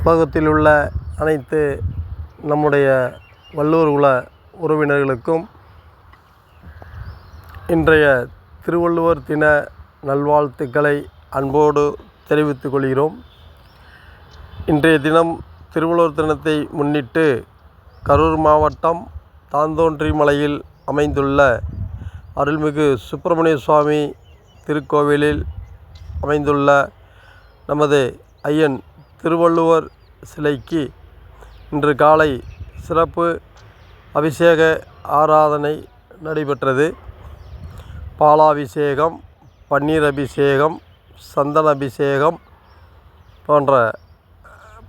உலகத்தில் உள்ள அனைத்து நம்முடைய வள்ளுவர் குல உறவினர்களுக்கும் இன்றைய திருவள்ளுவர் தின நல்வாழ்த்துக்களை அன்போடு தெரிவித்துக் கொள்கிறோம். இன்றைய தினம் திருவள்ளுவர் தினத்தை முன்னிட்டு கரூர் மாவட்டம் தாந்தோன்றி மலையில் அமைந்துள்ள அருள்மிகு சுப்பிரமணிய சுவாமி திருக்கோவிலில் அமைந்துள்ள நமது ஐயன் திருவள்ளுவர் சிலைக்கு இன்று காலை சிறப்பு அபிஷேக ஆராதனை நடைபெற்றது. பாலாபிஷேகம், பன்னீர் அபிஷேகம், சந்தன அபிஷேகம் போன்ற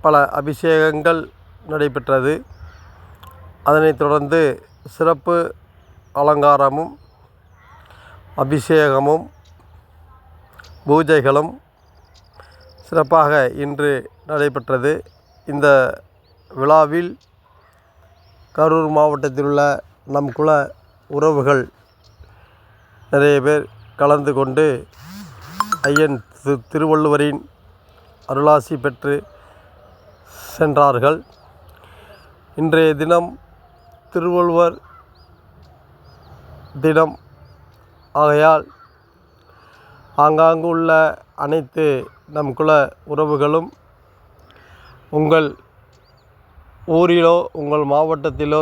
பல அபிஷேகங்கள் நடைபெற்றது. அதனைத் தொடர்ந்து சிறப்பு அலங்காரமும் அபிஷேகமும் பூஜைகளும் சிறப்பாக இன்று நடைபெற்றது. இந்த விழாவில் கரூர் மாவட்டத்தில் உள்ள நம் குல உறவுகள் நிறைய பேர் கலந்து கொண்டு ஐயன் திருவள்ளுவரின் அருளாசி பெற்று சென்றார்கள். இன்றைய தினம் திருவள்ளுவர் தினம் ஆகையால் ஆங்காங்கு உள்ள அனைத்து நம் குல உறவுகளும் உங்கள் ஊரிலோ உங்கள் மாவட்டத்திலோ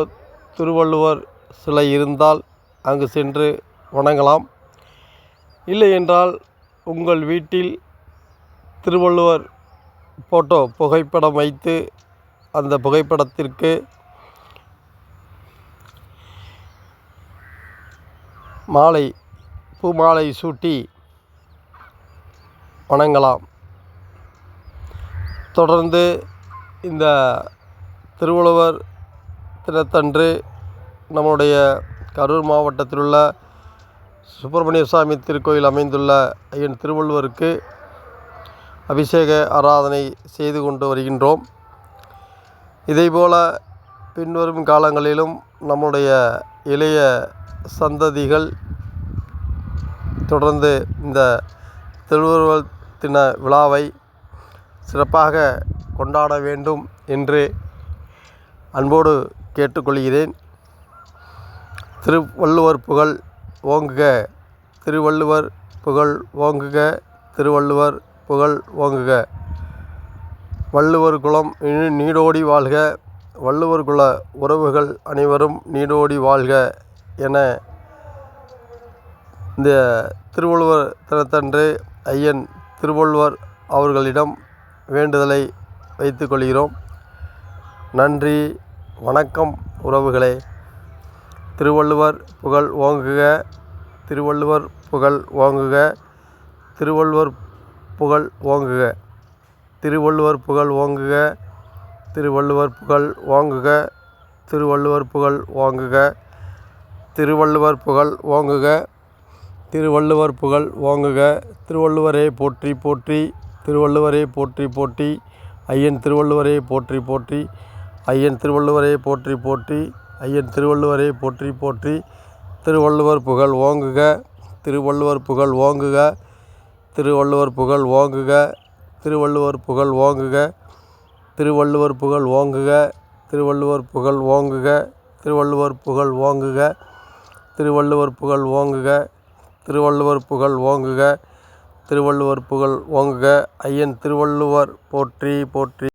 திருவள்ளுவர் சிலை இருந்தால் அங்கு சென்று வணங்கலாம். இல்லை என்றால் உங்கள் வீட்டில் திருவள்ளுவர் போட்டோ புகைப்படம் வைத்து அந்த புகைப்படத்திற்கு பூமாலை சூட்டி வணங்கலாம். தொடர்ந்து இந்த திருவள்ளுவர் தினத்தன்று நம்முடைய கரூர் மாவட்டத்தில் உள்ள சுப்பிரமணிய சுவாமி திருக்கோயில் அமைந்துள்ள ஐயன் திருவள்ளுவருக்கு அபிஷேக ஆராதனை செய்து கொண்டு வருகின்றோம். இதைப்போல பின்வரும் காலங்களிலும் நம்முடைய இளைய சந்ததிகள் தொடர்ந்து இந்த திருவள்ளுவர் தின விழாவை சிறப்பாக கொண்டாட வேண்டும் என்று அன்போடு கேட்டுக்கொள்கிறேன். திருவள்ளுவர் புகழ் ஓங்குக, திருவள்ளுவர் புகழ் ஓங்குக, திருவள்ளுவர் புகழ் ஓங்குக. வள்ளுவர் குலம் நீடோடி வாழ்க, வள்ளுவர் குல உறவுகள் அனைவரும் நீடோடி வாழ்க என இந்த திருவள்ளுவர் தினத்தன்று ஐயன் திருவள்ளுவர் அவர்களிடம் வேண்டுதலை வைத்து கொள்கிறோம். நன்றி, வணக்கம் உறவுகளே. திருவள்ளுவர் புகழ் ஓங்குக, திருவள்ளுவர் புகழ் ஓங்குக, திருவள்ளுவர் புகழ் ஓங்குக, திருவள்ளுவர் புகழ் ஓங்குக, திருவள்ளுவர் புகழ் ஓங்குக, திருவள்ளுவர் புகழ் ஓங்குக, திருவள்ளுவர் புகழ் ஓங்குக, திருவள்ளுவர் புகழ் ஓங்குக. திருவள்ளுவரே போற்றி போற்றி, திருவள்ளுவரே போற்றி போற்றி, ஐயன் திருவள்ளுவரே போற்றி போற்றி, ஐயன் திருவள்ளுவரே போற்றி போற்றி, ஐயன் திருவள்ளுவரே போற்றி போற்றி. திருவள்ளுவர் புகழ் ஓங்குக, திருவள்ளுவர் புகழ் ஓங்குக, திருவள்ளுவர் புகழ் ஓங்குக, திருவள்ளுவர் புகழ் ஓங்குக, திருவள்ளுவர் புகழ் ஓங்குக, திருவள்ளுவர் புகழ் ஓங்குக, திருவள்ளுவர் புகழ் ஓங்குக, திருவள்ளுவர் புகழ் ஓங்குக, திருவள்ளுவர் புகழ் ஓங்குக, திருவள்ளுவர் புகழ் ஓங்குக. ஐயன் திருவள்ளுவர் போற்றி போற்றி.